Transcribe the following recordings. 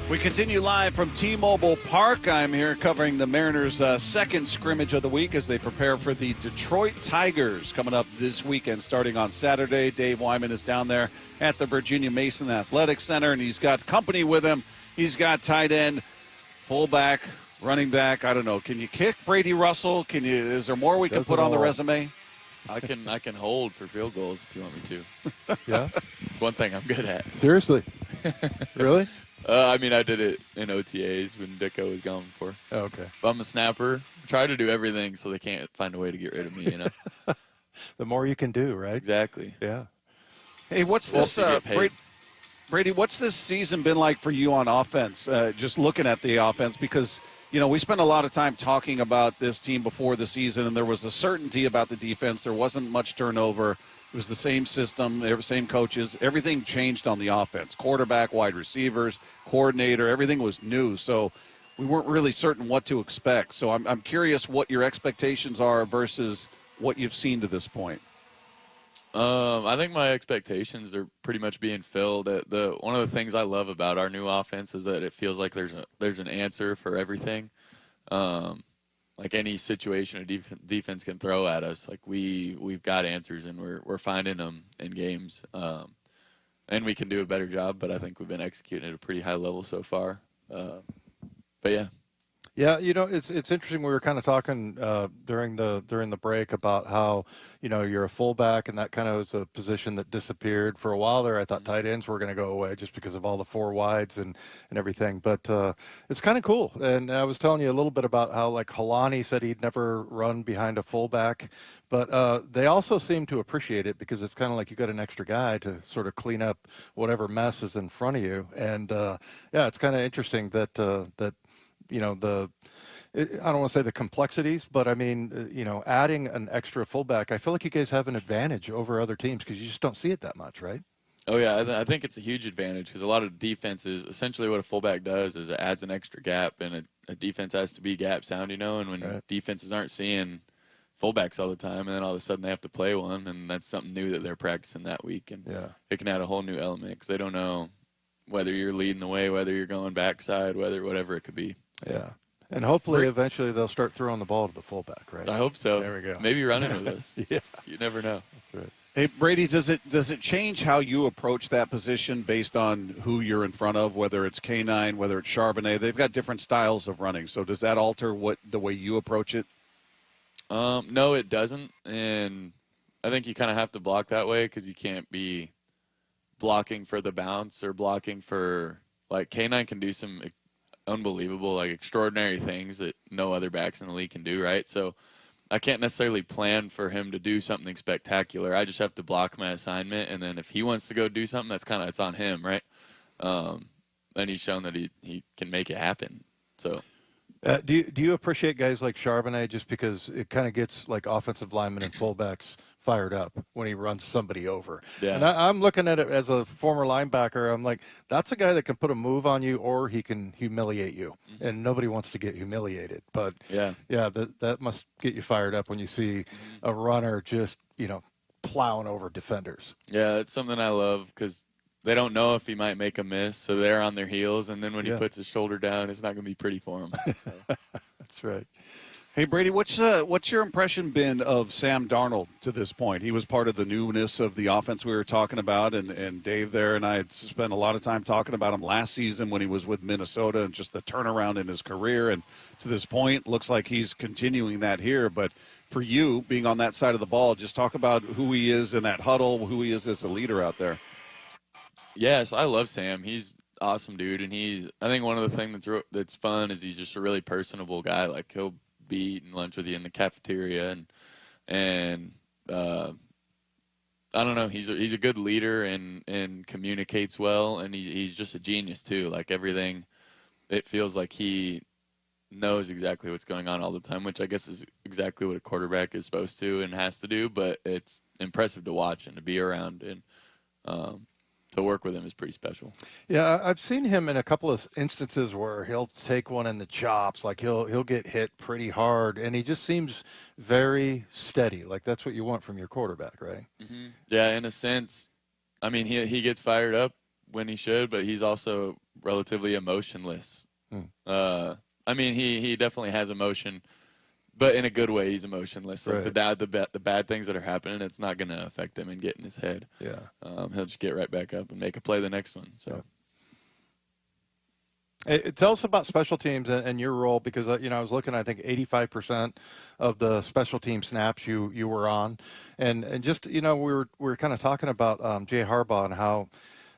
We continue live from T-Mobile Park. I'm here covering the Mariners' second scrimmage of the week as they prepare for the Detroit Tigers coming up this weekend starting on Saturday. Dave Wyman is down there at the Virginia Mason Athletic Center, and he's got company with him. He's got tight end, fullback, running back. I don't know. Can you kick Brady Russell? Is there more we can put on the resume? I can hold for field goals if you want me to. Yeah? It's one thing I'm good at. Seriously? Really? I mean, I did it in OTAs when Dicko was gone before. Oh, okay. I'm a snapper. Try to do everything so they can't find a way to get rid of me, you know? The more you can do, right? Exactly. Yeah. Hey, what's this, Brady, what's this season been like for you on offense, just looking at the offense? Because, you know, we spent a lot of time talking about this team before the season, and there was a certainty about the defense. There wasn't much turnover. It was the same system, same coaches. Everything changed on the offense. Quarterback, wide receivers, coordinator, everything was new. So we weren't really certain what to expect. So I'm curious what your expectations are versus what you've seen to this point. I think my expectations are pretty much being filled. One of the things I love about our new offense is that it feels like there's an answer for everything. Like any situation a defense can throw at us, like we've got answers and we're finding them in games, and we can do a better job. But I think we've been executing at a pretty high level so far. But yeah. Yeah, you know, it's interesting. We were kind of talking during the break about how, you know, you're a fullback, and that kind of was a position that disappeared for a while there. I thought tight ends were going to go away just because of all the four wides and everything. But it's kind of cool. And I was telling you a little bit about how, like, Halani said he'd never run behind a fullback. But they also seem to appreciate it because it's kind of like you got an extra guy to sort of clean up whatever mess is in front of you. And, yeah, it's kind of interesting that you know, I don't want to say the complexities, but I mean, you know, adding an extra fullback, I feel like you guys have an advantage over other teams because you just don't see it that much, right? Oh, yeah, I think it's a huge advantage because a lot of defenses, essentially what a fullback does is it adds an extra gap, and a defense has to be gap sound, you know, and when defenses aren't seeing fullbacks all the time, and then all of a sudden they have to play one, and that's something new that they're practicing that week, and it can add a whole new element because they don't know whether you're leading the way, whether you're going backside, whatever it could be. Yeah. And hopefully eventually they'll start throwing the ball to the fullback, right? I hope so. There we go. Maybe running with us. Yeah. You never know. That's right. Hey, Brady, does it change how you approach that position based on who you're in front of, whether it's K9, whether it's Charbonnet? They've got different styles of running. So does that alter the way you approach it? No, it doesn't. And I think you kind of have to block that way because you can't be blocking for the bounce or blocking for, like, K9 can do some unbelievable, like, extraordinary things that no other backs in the league can do, right? So I can't necessarily plan for him to do something spectacular. I just have to block my assignment, and then if he wants to go do something, it's on him, right? And he's shown that he can make it happen. So do you appreciate guys like Charbonnet just because it kind of gets, like, offensive linemen and fullbacks fired up when he runs somebody over? Yeah. And I'm looking at it as a former linebacker. I'm like, that's a guy that can put a move on you or he can humiliate you. Mm-hmm. And nobody wants to get humiliated. But, yeah, that must get you fired up when you see a runner just, you know, plowing over defenders. Yeah, it's something I love because they don't know if he might make a miss, so they're on their heels. And then when he puts his shoulder down, it's not going to be pretty for him. So. That's right. Hey, Brady, what's your impression been of Sam Darnold to this point? He was part of the newness of the offense we were talking about, and Dave there and I had spent a lot of time talking about him last season when he was with Minnesota and just the turnaround in his career. And to this point, looks like he's continuing that here. But for you, being on that side of the ball, just talk about who he is in that huddle, who he is as a leader out there. Yeah, so I love Sam. He's awesome dude, and I think one of the things that's fun is he's just a really personable guy. Like, he'll be eating lunch with you in the cafeteria, and I don't know, he's a good leader and communicates well, and he's just a genius too. Like, everything, it feels like he knows exactly what's going on all the time, which I guess is exactly what a quarterback is supposed to and has to do. But it's impressive to watch and to be around, and to work with him is pretty special. Yeah, I've seen him in a couple of instances where he'll take one in the chops, like he'll get hit pretty hard, and he just seems very steady. Like, that's what you want from your quarterback, right? Mm-hmm. Yeah, in a sense. I mean, he gets fired up when he should, but he's also relatively emotionless. I mean, he definitely has emotion, but in a good way. He's emotionless. Like the bad things that are happening, it's not going to affect him and get in his head. Yeah. He'll just get right back up and make a play the next one. So. Tell us about special teams and your role, because I was looking. I think 85% of the special team snaps you were on, and just we were kind of talking about Jay Harbaugh and how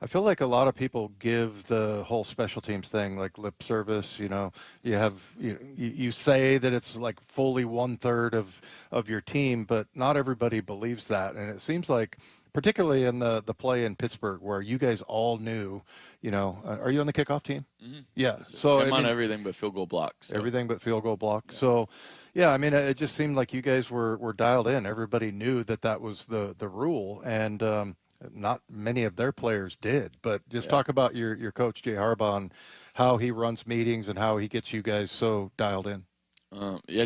I feel like a lot of people give the whole special teams thing like lip service. You say that it's like fully 1/3 of your team, but not everybody believes that, and it seems like, particularly in the play in Pittsburgh, where you guys all knew, are you on the kickoff team? Mm-hmm. Yeah. So I'm on everything but field goal blocks. So. Everything but field goal block. Yeah. So, yeah, I mean, it just seemed like you guys were dialed in. Everybody knew that was the rule, and not many of their players did. But just talk about your coach, Jay Harbaugh, and how he runs meetings and how he gets you guys so dialed in.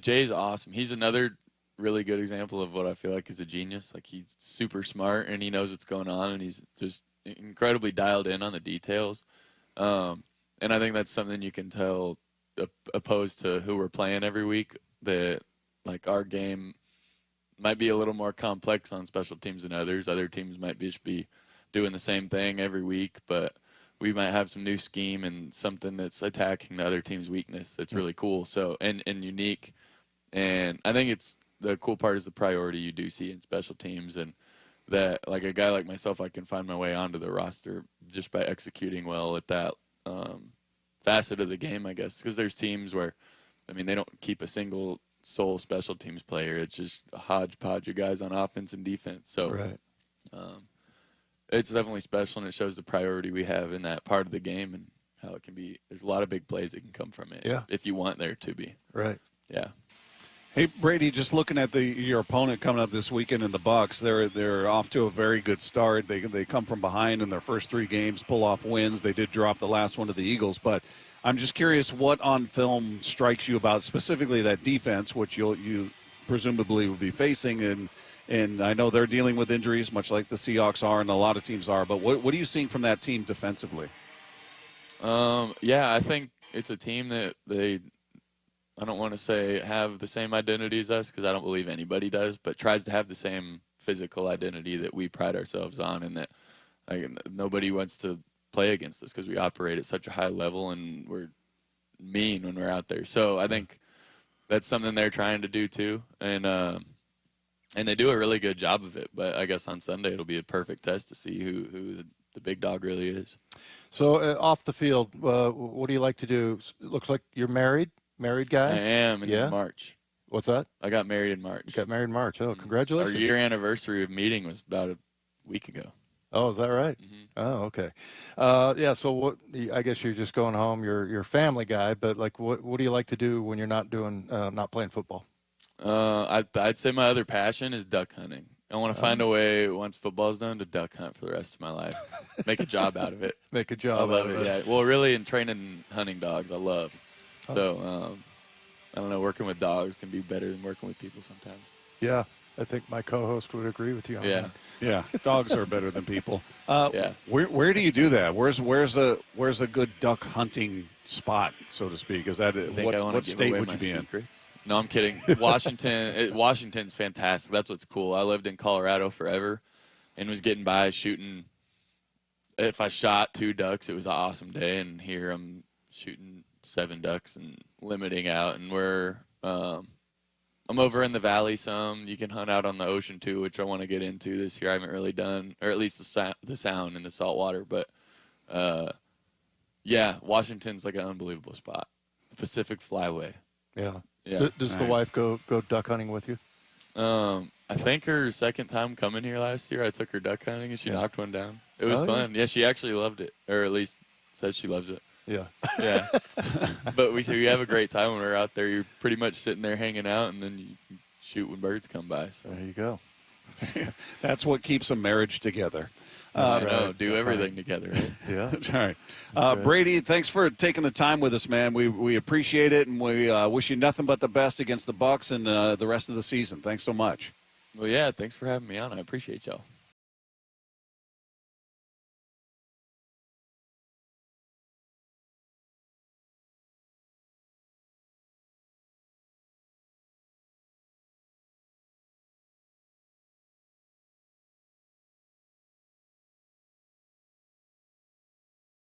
Jay's awesome. He's another really good example of what I feel like is a genius. Like, he's super smart and he knows what's going on, and he's just incredibly dialed in on the details. And I think that's something you can tell opposed to who we're playing every week, that like our game might be a little more complex on special teams than others. Other teams might just be doing the same thing every week, but we might have some new scheme and something that's attacking the other team's weakness that's really cool. So and unique. And I think the cool part is the priority you do see in special teams, and that, like, a guy like myself, I can find my way onto the roster just by executing well at that facet of the game, I guess. Because there's teams where, I mean, they don't keep a single sole special teams player. It's just a hodgepodge of guys on offense and defense. So it's definitely special, and it shows the priority we have in that part of the game and how it can be. There's a lot of big plays that can come from it if you want there to be. Right. Yeah. Hey, Brady, just looking at your opponent coming up this weekend in the Bucs, they're off to a very good start. They come from behind in their first 3 games, pull off wins. They did drop the last one to the Eagles, but I'm just curious what on film strikes you about specifically that defense, which you presumably will be facing, and I know they're dealing with injuries, much like the Seahawks are and a lot of teams are. But what are you seeing from that team defensively? I think it's a team that I don't want to say have the same identity as us, because I don't believe anybody does, but tries to have the same physical identity that we pride ourselves on, and that nobody wants to play against us because we operate at such a high level and we're mean when we're out there. So I think that's something they're trying to do too, and they do a really good job of it. But I guess on Sunday it'll be a perfect test to see who the big dog really is. So off the field, what do you like to do? It looks like you're married guy? I am in March. What's that? I got married in March. You got married in March. Oh, congratulations. Our year anniversary of meeting was about a week ago. Oh, is that right? Mm-hmm. Oh, okay. So what? I guess you're just going home. You're a family guy, but like, what do you like to do when you're not playing football? I'd say my other passion is duck hunting. I want to find a way, once football's done, to duck hunt for the rest of my life. Make a job out of it. Make a job out of it. Yeah. Well, really, in training hunting dogs, I love. So, I don't know, working with dogs can be better than working with people sometimes. Yeah, I think my co-host would agree with you on that. Yeah, dogs are better than people. Yeah. Where do you do that? Where's a good duck hunting spot, so to speak? Is that what state would you be secrets? In? No, I'm kidding. Washington's fantastic. That's what's cool. I lived in Colorado forever and was getting by shooting. If I shot 2 ducks, it was an awesome day, and here I'm shooting 7 ducks and limiting out, and I'm over in the valley some. You can hunt out on the ocean too, which I want to get into this year. I haven't really done, or at least the sound in the saltwater. But Washington's like an unbelievable spot. The Pacific Flyway. Yeah. Does nice. The wife go duck hunting with you? I think her second time coming here last year, I took her duck hunting and she knocked one down. It was fun. Yeah, she actually loved it, or at least said she loves it. Yeah. Yeah. But we have a great time when we're out there. You're pretty much sitting there hanging out, and then you shoot when birds come by. So there you go. That's what keeps a marriage together. I know. Do everything together, right? Yeah. All right. Brady, thanks for taking the time with us, man. We appreciate it, and we wish you nothing but the best against the Bucs and the rest of the season. Thanks so much. Well, yeah, thanks for having me on. I appreciate y'all.